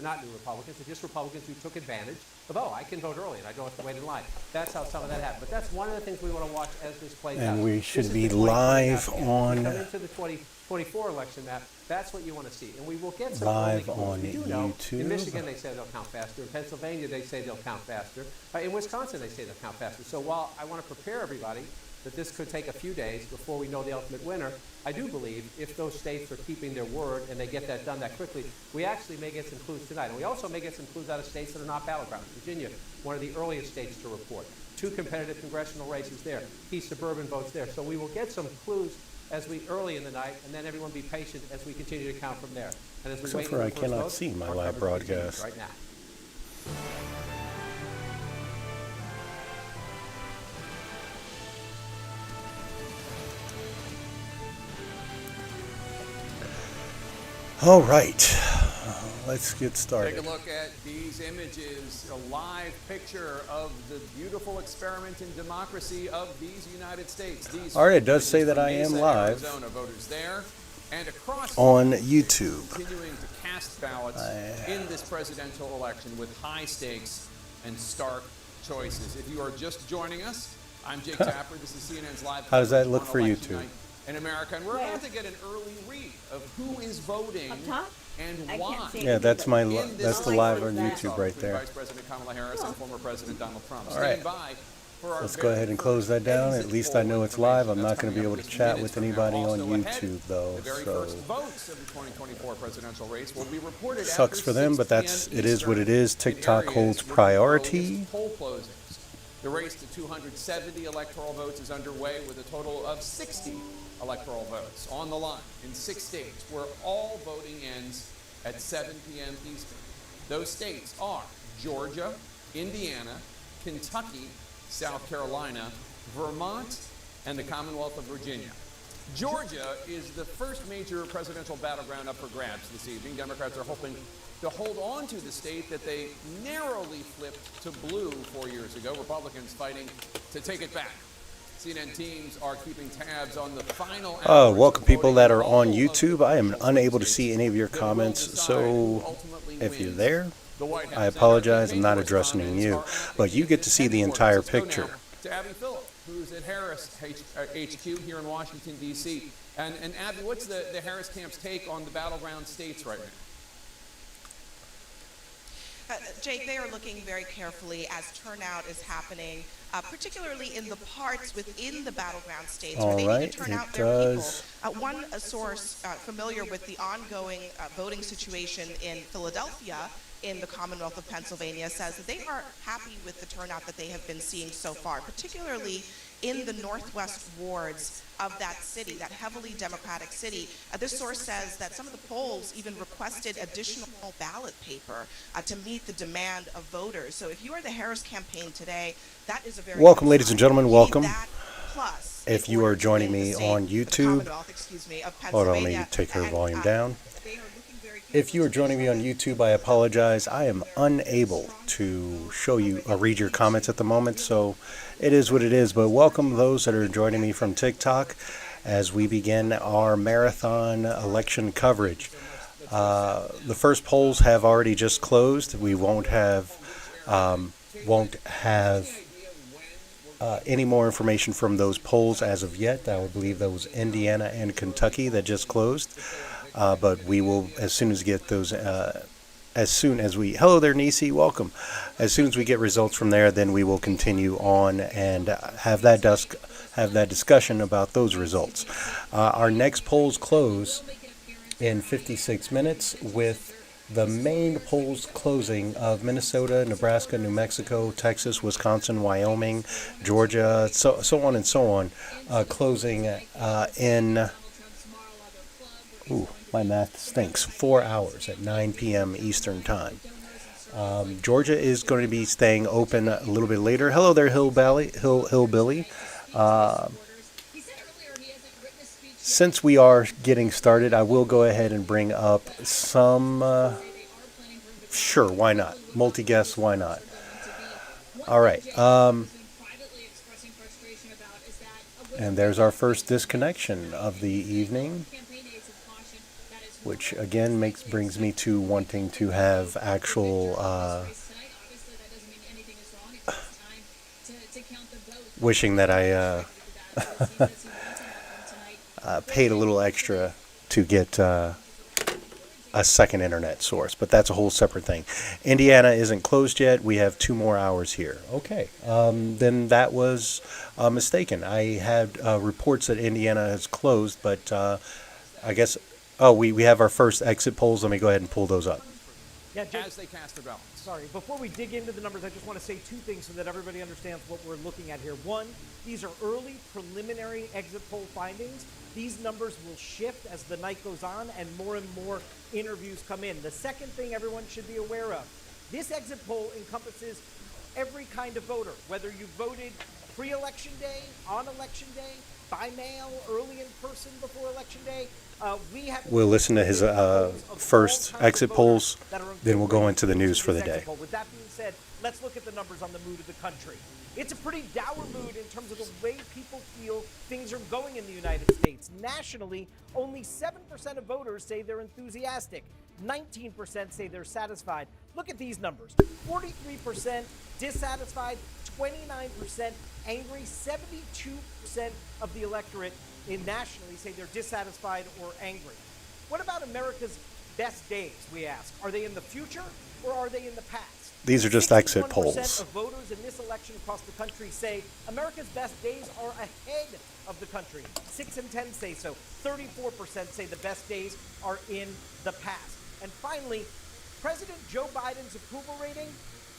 not new Republicans. They're just Republicans who took advantage of, I can vote early and I don't have to wait in line. That's how some of that happened. But that's one of the things we want to watch as this plays out. And we should This is be the 2020 live map again. on We come into the 2024 election map. That's what you want to see. And we will get some live early clues. on We do know YouTube. in Michigan they say they'll count faster. In Pennsylvania they say they'll count faster. In Wisconsin they say they'll count faster. So while I want to prepare everybody that this could take a few days before we know the ultimate winner, I do believe if those states are keeping their word and they get that done that quickly, we actually may get some clues tonight. And we also may get some clues out of states that are not battlegrounds. Virginia, one of the earliest states to report. 2 competitive congressional races there. Key suburban votes there. So we will get some clues as we early in the night, and then everyone be patient as we continue to count from there. And as we Except wait for for I the first cannot vote, see my our live coverage continues broadcast. right now. All right, let's get started. Take a look at these images, a live picture of the beautiful experiment in democracy of these United States. These All right, it does images say that from I am Mesa, live Arizona, voters there and across on YouTube. continuing to cast ballots in this presidential election with high stakes and stark choices. If you are just joining us, I'm Jake Tapper. This is CNN's live. How does that coverage look on for election YouTube? night in America, and we're about to get an early read of who is voting Up top? and I why. can't see Yeah, that's my In this that's the election live on face-off YouTube right between there. Vice President Kamala Harris and former President Donald Trump. All right. Stand by for our Let's very go ahead and close that first down. exit At least I know poll it's live. I'm information not that's going to be coming able up to just chat minutes with from now. anybody on Also ahead, YouTube though, the very so first votes of the 2024 presidential race will be reported sucks after for them, 6 but that's p.m. it is what it is. Eastern in TikTok areas holds with the priority. earliest poll closings. The race to 270 electoral votes is underway with a total of 60 electoral votes on the line in 6 states where all voting ends at 7 p.m. Eastern. Those states are Georgia, Indiana, Kentucky, South Carolina, Vermont, and the Commonwealth of Virginia. Georgia is the first major presidential battleground up for grabs this evening. Democrats are hoping to hold on to the state that they narrowly flipped to blue 4 years ago. Republicans fighting to take it back. CNN teams are keeping tabs on the final hours Welcome of people voting that in are all on of YouTube. the I am potential unable to states see any of your that will comments, decide so who ultimately if you're wins there, the White House. I And our apologize. I'm campaign not addressing correspondents you, are active but you in get to see the headquarters. entire Let's go picture. now to Abby Phillip, who's at Harris HQ here in Washington, D.C. And Abby, what's the Harris camp's take on the battleground states right now? Jake, they are looking very carefully as turnout is happening, particularly in the parts within the battleground states where All they right, need to turn it out their does. people. One source familiar with the ongoing voting situation in Philadelphia in the Commonwealth of Pennsylvania says that they are happy with the turnout that they have been seeing so far, particularly in the northwest wards of that city, that heavily Democratic city. This source says that some of the polls even requested additional ballot paper to meet the demand of voters. So if you are the Harris campaign today, that is a very Welcome, good ladies sign. and gentlemen, You need welcome. that plus If in you order are to joining win the me state, on the YouTube, Commonwealth, of hold on, let me Pennsylvania. take her And, volume down. they are looking very If you are joining me on YouTube, I apologize. I am unable to show you or read your comments at the moment, so it is what it is. But welcome those that are joining me from TikTok as we begin our marathon election coverage. The first polls have already just closed. We won't have any more information from those polls as of yet. I would believe that was Indiana and Kentucky that just closed. But we will, as soon as we get those, hello there, Nisi, welcome. As soon as we get results from there, then we will continue on and have that discussion about those results. Our next polls close in 56 minutes, with the main polls closing of Minnesota, Nebraska, New Mexico, Texas, Wisconsin, Wyoming, Georgia, so on and so on, closing in. Ooh, my math stinks. 4 hours at 9 p.m. Eastern Time. Georgia is going to be staying open a little bit later. Hello there, Hillbilly. Since we are getting started, I will go ahead and bring up some. Sure, why not? Multi-guest, why not? All right. And there's our first disconnection of the evening. which again brings me to wanting to have actual wishing that I paid a little extra to get a second internet source, but that's a whole separate thing. Indiana isn't closed yet. We have 2 more hours here. Okay, then that was mistaken. I had reports that Indiana has closed, but I guess, oh, we have our first exit polls. Let me go ahead and pull those up. Yeah, as they cast their ballots. sorry, before we dig into the numbers, I just want to say 2 things so that everybody understands what we're looking at here. One, these are early preliminary exit poll findings. These numbers will shift as the night goes on and more interviews come in. The second thing everyone should be aware of, this exit poll encompasses every kind of voter, whether you voted pre-election day, on election day, by mail, early in person before election day. We'll listen to his first exit polls, then we'll go into the news for the day. With that being said, let's look at the numbers on the mood of the country. It's a pretty dour mood in terms of the way people feel things are going in the United States. Nationally, only 7% of voters say they're enthusiastic. 19% say they're satisfied. Look at these numbers. 43% dissatisfied, 29% angry, 72% of the electorate nationally say they're dissatisfied or angry. What about America's best days, we ask? Are they in the future or are they in the past? These are just exit polls. 61% of voters in this election across the country say America's best days are ahead of the country. 6 in 10 say so. 34% say the best days are in the past. And finally, President Joe Biden's approval rating,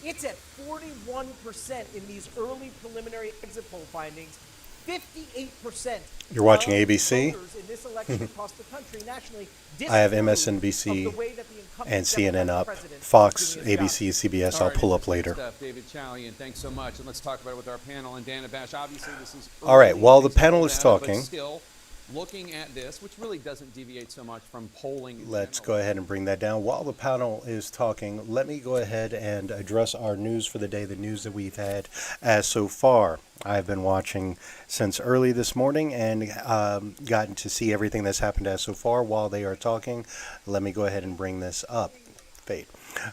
it's at 41% in these early preliminary exit poll findings. 58%. You're watching of ABC? voters in this election across the country nationally I have disapprove MSNBC of the way that the incumbent and CNN Democratic up. president is Fox, doing his job. ABC, CBS, All I'll right, pull up interesting later. Stuff, David Chalian, thanks so much. And let's talk about it with our panel and Dana Bash. Obviously, this is All right, early while the exit panel poll is data, talking- but still looking at this, which really doesn't deviate so much from polling. in Let's general. go ahead and bring that down. While the panel is talking, let me go ahead and address our news for the day, the news that we've had as so far. I've been watching since early this morning and gotten to see everything that's happened as so far. While they are talking, let me go ahead and bring this up. Fade.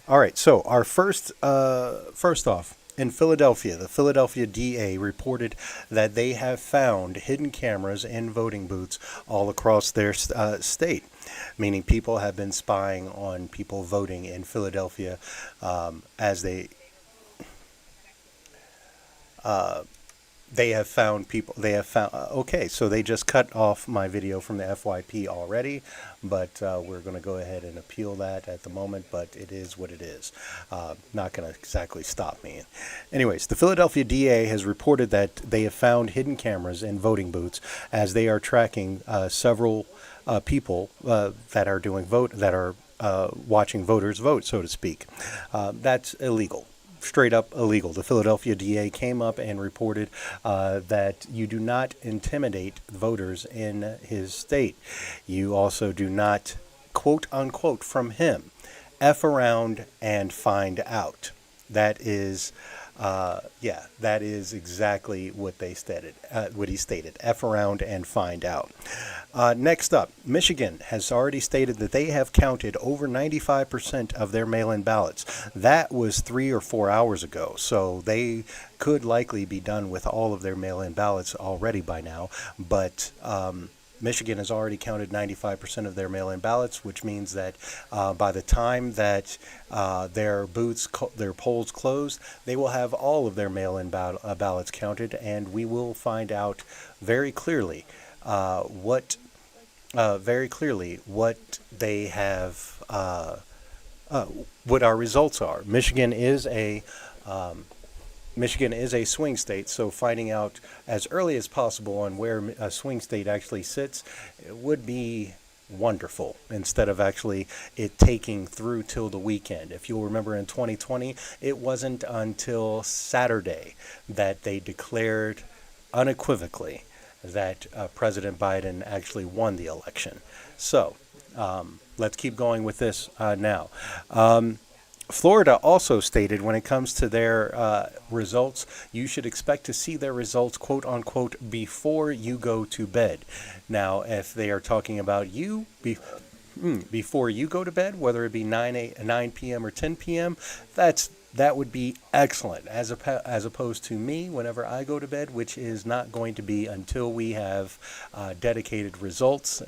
All right, so our first off, in Philadelphia, the Philadelphia DA reported that they have found hidden cameras in voting booths all across their state, meaning people have been spying on people voting in Philadelphia as they have found people. They have found. Okay, so they just cut off my video from the FYP already, but we're going to go ahead and appeal that at the moment. But it is what it is. Not going to exactly stop me. Anyways, the Philadelphia DA has reported that they have found hidden cameras in voting booths as they are tracking several people that are doing watching voters vote, so to speak. That's illegal. Straight up illegal. The Philadelphia DA came up and reported that you do not intimidate voters in his state. You also do not, quote unquote, from him, F around and find out. That is, that is exactly what they stated. What he stated: F around and find out. Next up, Michigan has already stated that they have counted over 95% of their mail-in ballots. That was 3 or 4 hours ago, so they could likely be done with all of their mail-in ballots already by now. But Michigan has already counted 95% of their mail-in ballots, which means that by the time that their polls close, they will have all of their mail-in ballots counted, and we will find out very clearly what they have, what our results are. Michigan is a swing state, so finding out as early as possible on where a swing state actually sits would be wonderful, instead of actually it taking through till the weekend. If you'll remember, in 2020, it wasn't until Saturday that they declared unequivocally that President Biden actually won the election. So let's keep going with this now. Florida also stated when it comes to their results, you should expect to see their results, quote unquote, before you go to bed. Now, if they are talking about you before you go to bed, whether it be 9 p.m. or 10 p.m., that would be excellent, as opposed to me whenever I go to bed, which is not going to be until we have dedicated results,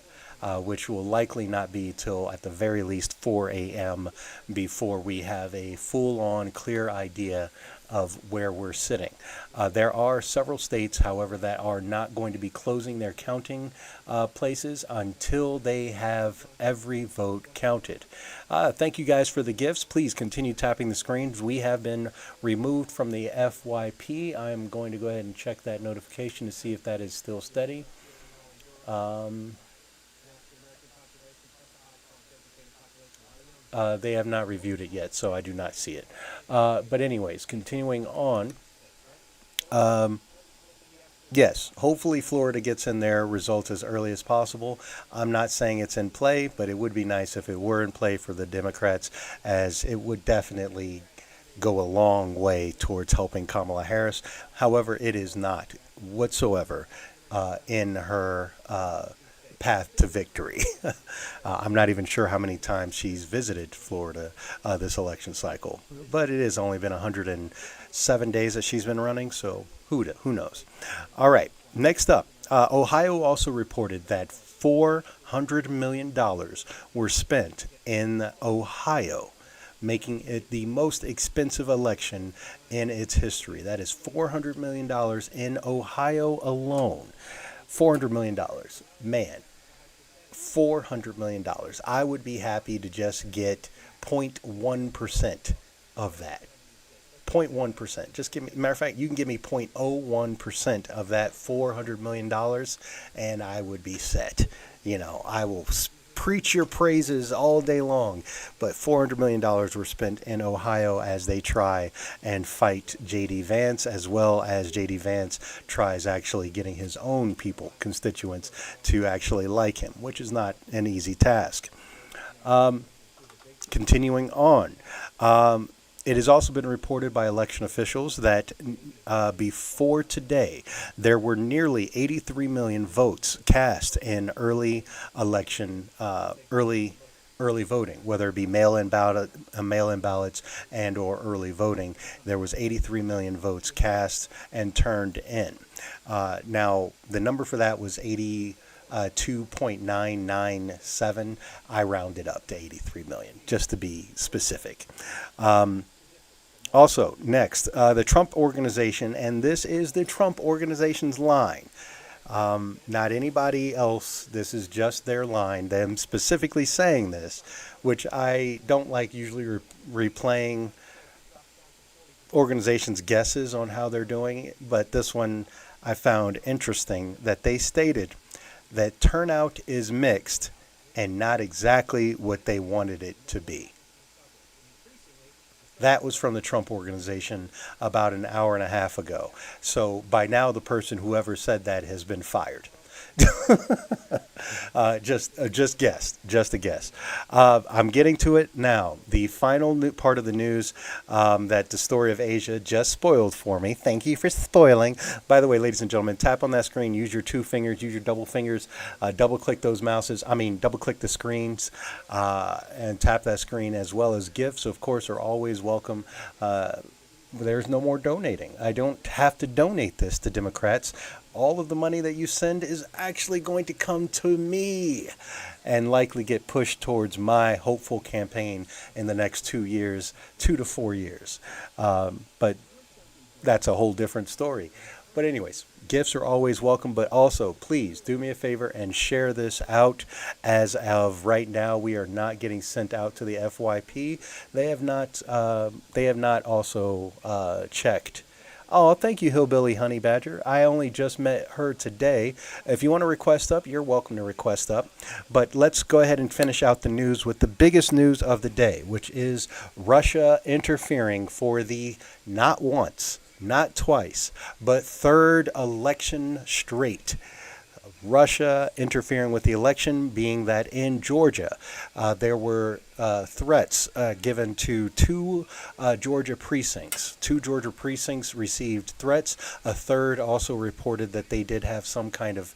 which will likely not be till at the very least 4 a.m. before we have a full-on clear idea of where we're sitting. There are several states, however, that are not going to be closing their counting places until they have every vote counted. Thank you guys for the gifts. Please continue tapping the screens. We have been removed from the FYP. I'm going to go ahead and check that notification to see if that is still steady. They have not reviewed it yet, so I do not see it. But anyways, continuing on. Yes, hopefully Florida gets in their results as early as possible. I'm not saying it's in play, but it would be nice if it were in play for the Democrats, as it would definitely go a long way towards helping Kamala Harris. However, it is not whatsoever in her path to victory. I'm not even sure how many times she's visited Florida this election cycle, but it has only been 107 days that she's been running, so who knows? All right, next up, Ohio also reported that $400 million were spent in Ohio, making it the most expensive election in its history. That is $400 million in Ohio alone. $400 million. Man, $400 million. I would be happy to just get 0.1% of that. 0.1%. Just give me, matter of fact, you can give me 0.01% of that $400 million and I would be set. You know, I will preach your praises all day long, but $400 million were spent in Ohio as they try and fight J.D. Vance, as well as J.D. Vance tries actually getting his own people, constituents, to actually like him, which is not an easy task. Continuing on. It has also been reported by election officials that before today, there were nearly 83 million votes cast in early election, early voting, whether it be mail-in ballots and or early voting. There was 83 million votes cast and turned in. Now, the number for that was 2.997. I rounded up to 83 million, just to be specific. Also, next, the Trump Organization, and this is the Trump Organization's line. Not anybody else. This is just their line. Them specifically saying this, which I don't like usually replaying organizations' guesses on how they're doing it, but this one I found interesting, that they stated that turnout is mixed and not exactly what they wanted it to be. That was from the Trump Organization about an hour and a half ago. So by now, the person, whoever said that, has been fired. Just a guess. I'm getting to it now. The final part of the news that the story of Asia just spoiled for me. Thank you for spoiling. By the way, ladies and gentlemen, tap on that screen. Use your 2 fingers. Use your double fingers. Double click those mouses. Double click the screens and tap that screen, as well as gifts, of course, are always welcome. There's no more donating. I don't have to donate this to Democrats. All of the money that you send is actually going to come to me and likely get pushed towards my hopeful campaign in the next 2 years, 2 to 4 years. But that's a whole different story. But anyways, gifts are always welcome, but also please do me a favor and share this out. As of right now, we are not getting sent out to the FYP. They have not also checked. Oh, thank you, Hillbilly Honey Badger. I only just met her today. If you want to request up, you're welcome to request up. But let's go ahead and finish out the news with the biggest news of the day, which is Russia interfering for the not once, not twice, but third election straight. Russia interfering with the election, being that in Georgia, there were threats given to two Georgia precincts. Two Georgia precincts received threats. A third also reported that they did have some kind of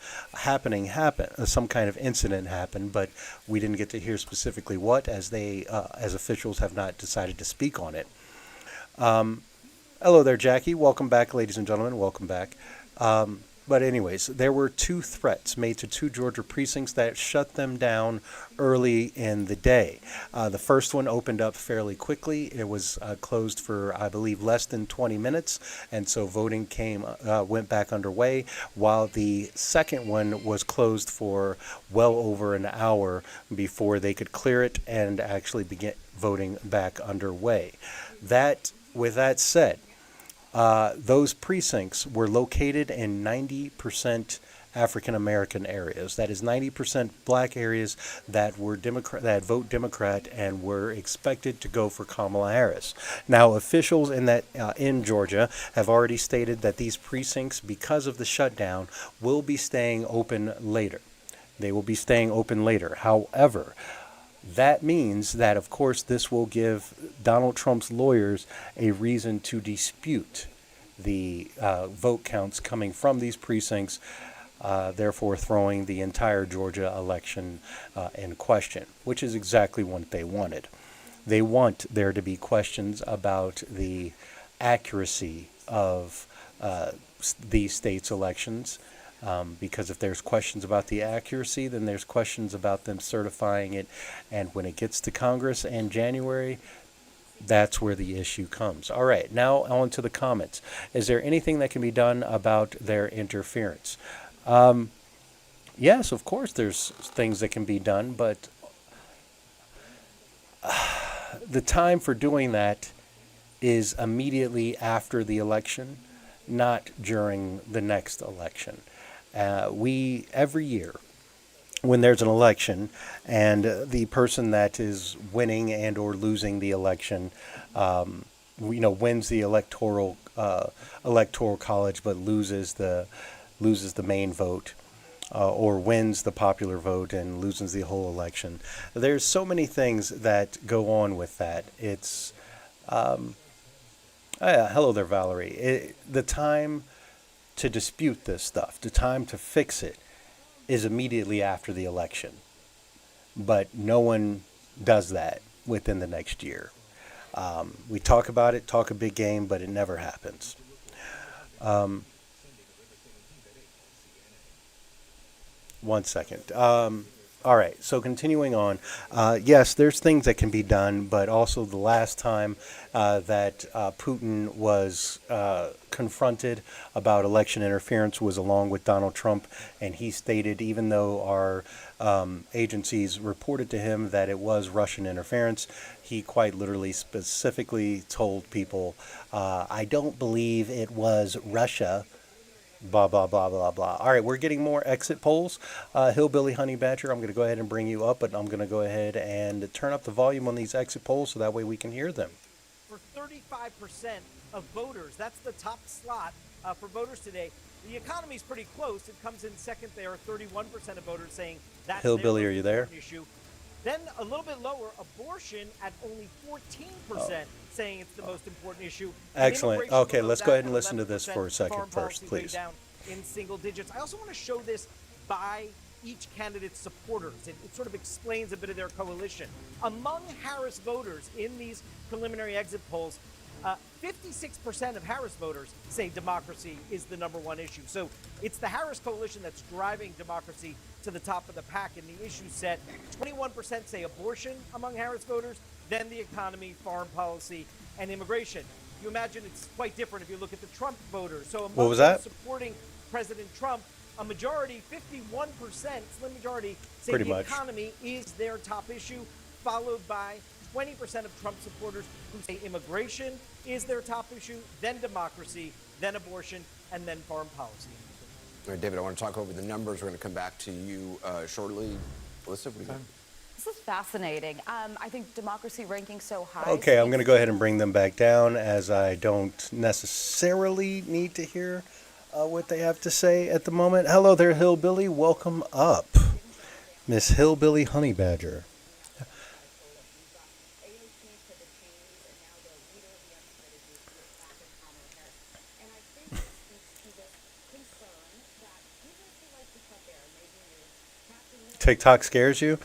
some kind of incident happen, but we didn't get to hear specifically what, as as officials have not decided to speak on it. Hello there, Jackie. Welcome back, ladies and gentlemen. Welcome back. But anyways, there were two threats made to two Georgia precincts that shut them down early in the day. The first one opened up fairly quickly. It was closed for, I believe, less than 20 minutes, and so voting went back underway, while the second one was closed for well over an hour before they could clear it and actually begin voting back underway. With that said, those precincts were located in 90% African American areas. That is 90% black areas that were that vote Democrat and were expected to go for Kamala Harris. Now, officials in Georgia have already stated that these precincts, because of the shutdown, will be staying open later. They will be staying open later. However, that means that, of course, this will give Donald Trump's lawyers a reason to dispute the vote counts coming from these precincts, therefore throwing the entire Georgia election in question, which is exactly what they wanted. They want there to be questions about the accuracy of these states' elections. Because if there's questions about the accuracy, then there's questions about them certifying it. And when it gets to Congress in January, that's where the issue comes. All right, now on to the comments. Is there anything that can be done about their interference? Yes, of course there's things that can be done, but the time for doing that is immediately after the election, not during the next election. We, every year, when there's an election and the person that is winning and or losing the election, wins the electoral college but loses the main vote, or wins the popular vote and loses the whole election. There's so many things that go on with that. It's hello there, Valerie. The time to dispute this stuff, the time to fix it, is immediately after the election. But no one does that within the next year. We talk about it, talk a big game, but it never happens. One second. All right, so continuing on, yes, there's things that can be done, but also the last time that Putin was confronted about election interference was along with Donald Trump, and he stated, even though our agencies reported to him that it was Russian interference, he quite literally specifically told people, I don't believe it was Russia. Blah, blah, blah, blah, blah. All right, we're getting more exit polls. Hillbilly Honey Badger, I'm going to go ahead and bring you up, but I'm going to go ahead and turn up the volume on these exit polls so that way we can hear them. For 35% of voters, that's the top slot for voters today. The economy's pretty close. It comes in second there, 31% of voters saying that's Hillbilly, are you there? Issue. Then a little bit lower, abortion at only 14%, saying it's the most important issue. Excellent. Okay, let's go ahead and listen to this for a second first, please. Down in single digits. I also want to show this by each candidate's supporters. It sort of explains a bit of their coalition. Among Harris voters in these preliminary exit polls, 56% of Harris voters say democracy is the number one issue. So it's the Harris coalition that's driving democracy to the top of the pack in the issue set. 21% say abortion among Harris voters, then the economy, foreign policy, and immigration. You imagine it's quite different if you look at the Trump voters. So among what was that? Supporting President Trump, a majority, 51%, slim majority, say Pretty the much. economy is their top issue, followed by 20% of Trump supporters who say immigration is their top issue, then democracy, then abortion, and then foreign policy. All right, David, I want to talk over the numbers. We're going to come back to you shortly. Alyssa, what do you think? This is fascinating. I think democracy ranking so high. Okay, I'm going to go ahead and bring them back down, as I don't necessarily need to hear what they have to say at the moment. Hello there, Hillbilly. Welcome up, Miss Hillbilly Honey Badger. TikTok scares you?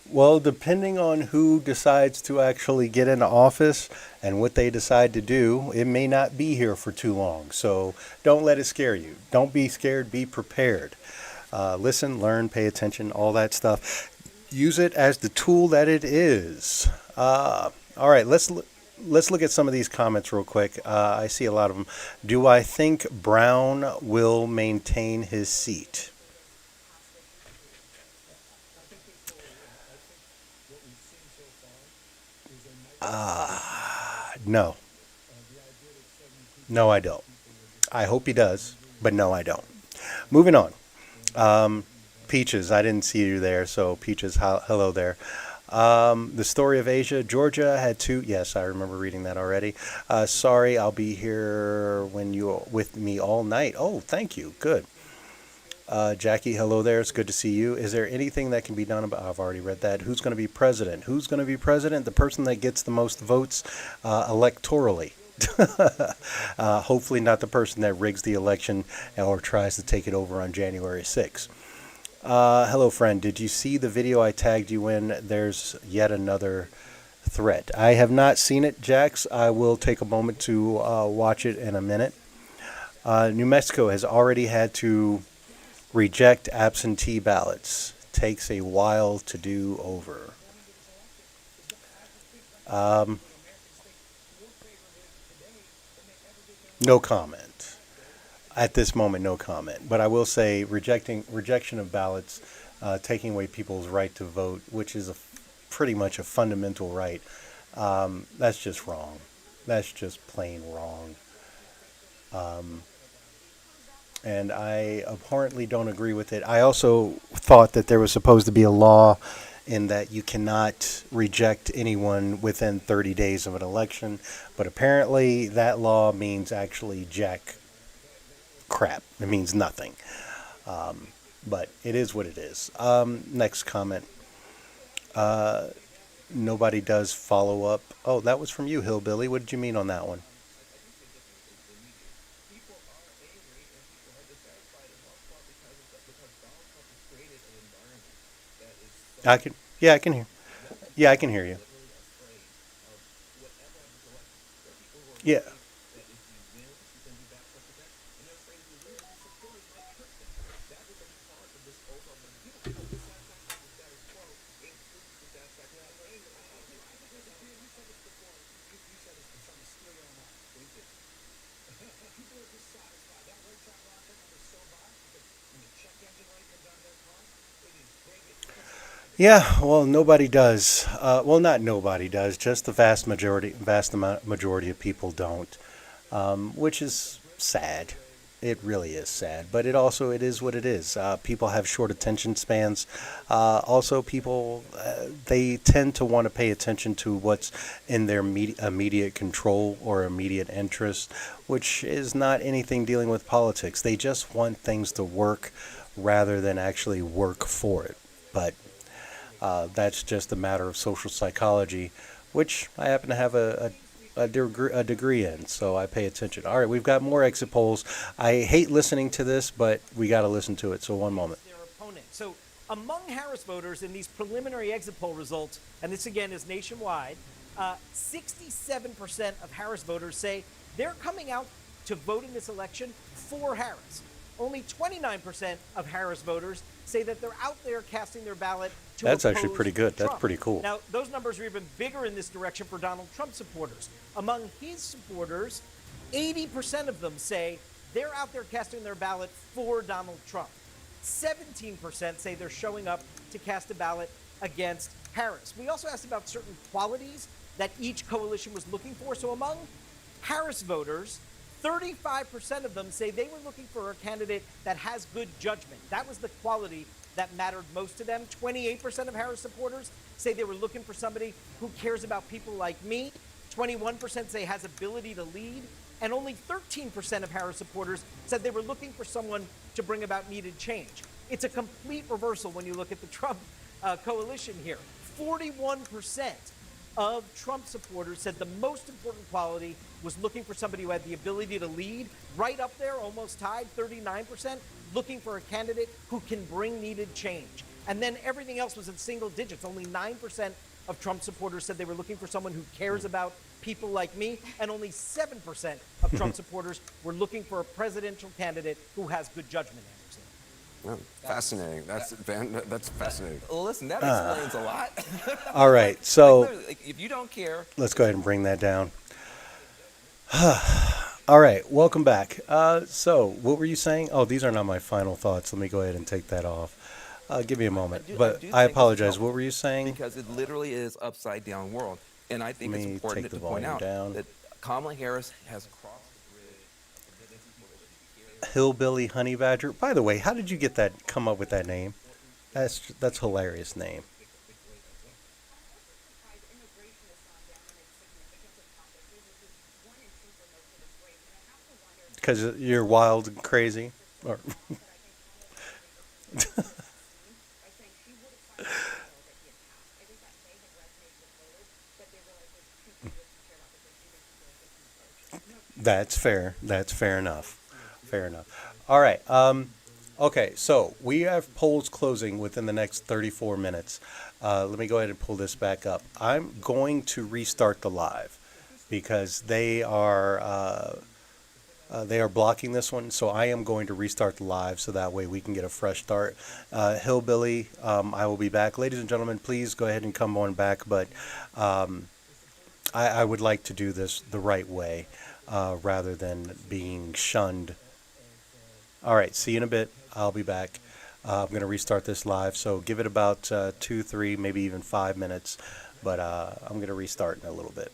Well, depending on who decides to actually get into office and what they decide to do, it may not be here for too long. So don't let it scare you. Don't be scared. Be prepared. Listen, learn, pay attention, all that stuff. Use it as the tool that it is. All right, let's look at some of these comments real quick. I see a lot of them. Do I think Brown will maintain his seat? No. No, I don't. I hope he does, but no, I don't. Moving on. Peaches, I didn't see you there, so Peaches, hello there. The story of Asia, Georgia had two. Yes, I remember reading that already. Sorry, I'll be here when you're with me all night. Oh, thank you. Good. Jackie, hello there. It's good to see you. Is there anything that can be done about? I've already read that. Who's going to be president? Who's going to be president? The person that gets the most votes electorally. Hopefully not the person that rigs the election or tries to take it over on January 6th. Hello, friend. Did you see the video I tagged you in? There's yet another threat. I have not seen it, Jax. I will take a moment to watch it in a minute. New Mexico has already had to reject absentee ballots. Takes a while to do over. No comment. At this moment, no comment. But I will say rejection of ballots, taking away people's right to vote, which is pretty much a fundamental right, that's just wrong. That's just plain wrong. And I abhorrently don't agree with it. I also thought that there was supposed to be a law in that you cannot reject anyone within 30 days of an election, but apparently that law means actually jack crap. It means nothing. But it is what it is. Next comment. Nobody does follow up. Oh, that was from you, Hillbilly. What did you mean on that one? I can hear. Yeah, I can hear you. Yeah. Yeah, well, nobody does. Well, not nobody does. Just the vast majority of people don't, which is sad. It really is sad, but it is what it is. People have short attention spans. Also, people they tend to want to pay attention to what's in their immediate control or immediate interest, which is not anything dealing with politics. They just want things to work rather than actually work for it. But that's just a matter of social psychology, which I happen to have a degree in, so I pay attention. All right, we've got more exit polls. I hate listening to this, but we got to listen to it. So one moment. Their opponent. So among Harris voters in these preliminary exit poll results, and this again is nationwide, 67% of Harris voters say they're coming out to vote in this election for Harris. Only 29% of Harris voters say that they're out there casting their ballot to That's actually oppose pretty good. Trump. That's pretty cool. Now, those numbers are even bigger in this direction for Donald Trump supporters. Among his supporters, 80% of them say they're out there casting their ballot for Donald Trump. 17% say they're showing up to cast a ballot against Harris. We also asked about certain qualities that each coalition was looking for. So among Harris voters, 35% of them say they were looking for a candidate that has good judgment. That was the quality that mattered most to them. 28% of Harris supporters say they were looking for somebody who cares about people like me. 21% say has ability to lead. and only 13% of Harris supporters said they were looking for someone to bring about needed change. It's a complete reversal when you look at the Trump coalition here. 41% of Trump supporters said the most important quality was looking for somebody who had the ability to lead. Right up there, almost tied, 39%, looking for a candidate who can bring needed change. And then everything else was in single digits. Only 9% of Trump supporters said they were looking for someone who cares about people like me, and only 7% of Trump supporters were looking for a presidential candidate who has good judgment, Anderson. Oh, fascinating. That's fascinating. Listen, that explains a lot. All right, so Like, if you don't care, let's go ahead and bring that down. All right, welcome back. So, what were you saying? Oh, these are not my final thoughts. Let me go ahead and take that off. Give me a moment. I do But think I it's apologize. helpful What were you saying? because it literally is upside down world, and I think Let it's me important take to the point volume out down. that Kamala Harris has crossed the bridge. Hillbilly Honey Badger. By the way, how did you get that? Come up with that name? That's hilarious name. Because you're wild and crazy, or that's fair. That's fair enough. Fair enough. All right. Okay. So we have polls closing within the next 34 minutes. Let me go ahead and pull this back up. I'm going to restart the live because they are blocking this one. So I am going to restart the live so that way we can get a fresh start. Hillbilly, I will be back. Ladies and gentlemen, please go ahead and come on back. But I would like to do this the right way rather than being shunned. All right, see you in a bit. I'll be back. I'm going to restart this live, so give it about 2, 3, maybe even 5 minutes. But I'm going to restart in a little bit.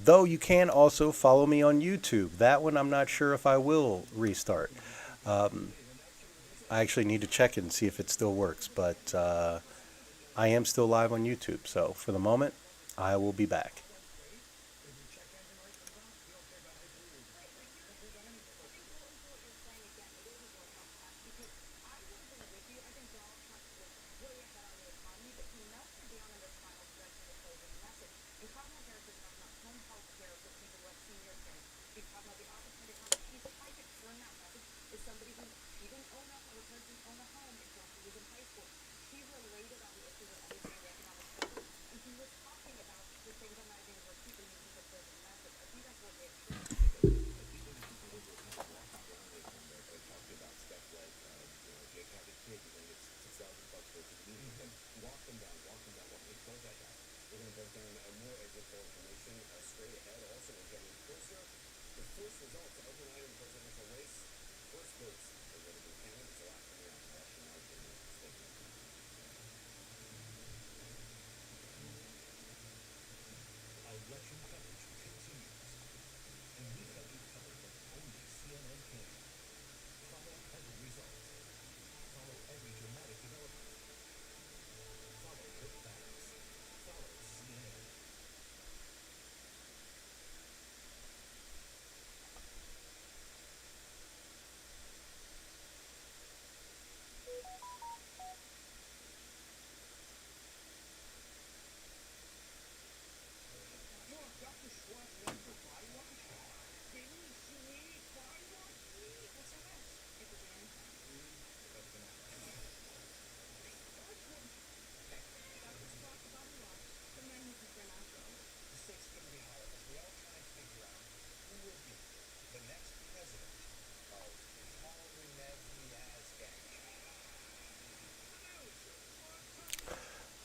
Though you can also follow me on YouTube. That one I'm not sure if I will restart. I actually need to check it and see if it still works. But I am still live on YouTube. So for the moment, I will be back.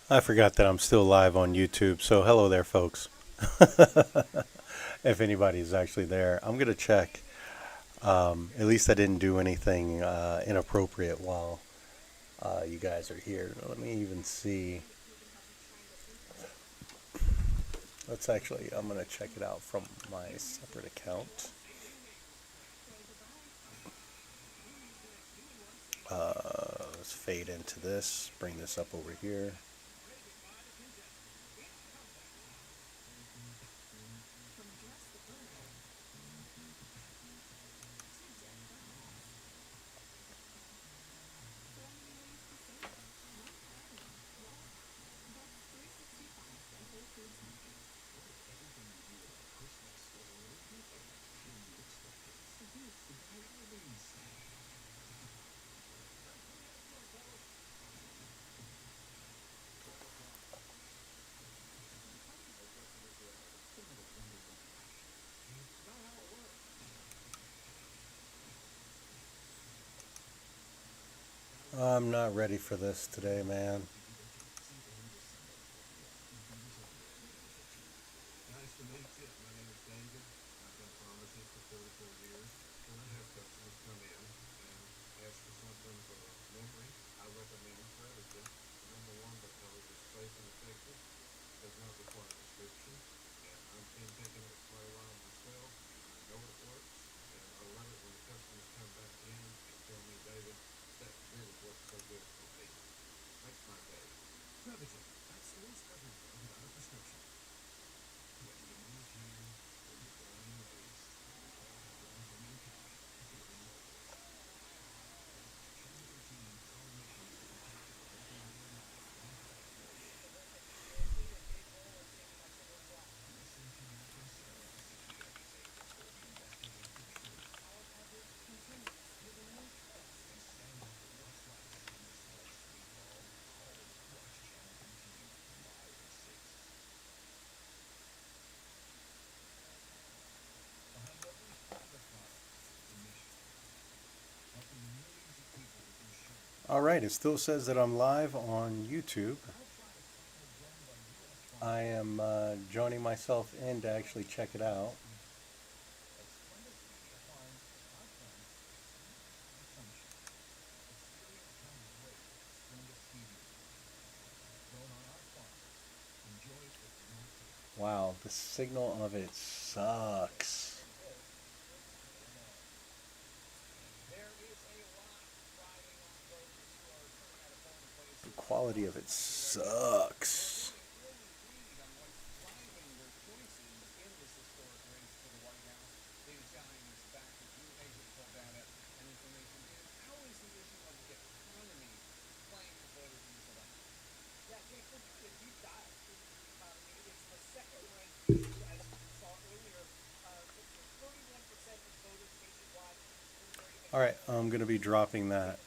I forgot that I'm still live on YouTube, so hello there, folks. If anybody's actually there, I'm going to check. At least I didn't do anything inappropriate while you guys are here. Let me even see. Let's actually, I'm going to check it out from my separate account. Let's fade into this, bring this up over here. I'm not ready for this today, man. Nice to meet you. My name is David. I've been pharmacist for 44 years. When I have customers come in and ask for something for memory, I recommend Claritin. Number one, because it's safe and effective, does not require a prescription, and I've been taking it for quite a while myself, and I know it works, and I love it when the customers come back in and tell me, David, that really works so good for me. Makes my day. Claritin, absolute everywhere without a prescription. All right, it still says that I'm live on YouTube. I am joining myself in to actually check it out. Wow, the signal of it sucks. The quality of it sucks. All right, I'm going to be dropping that.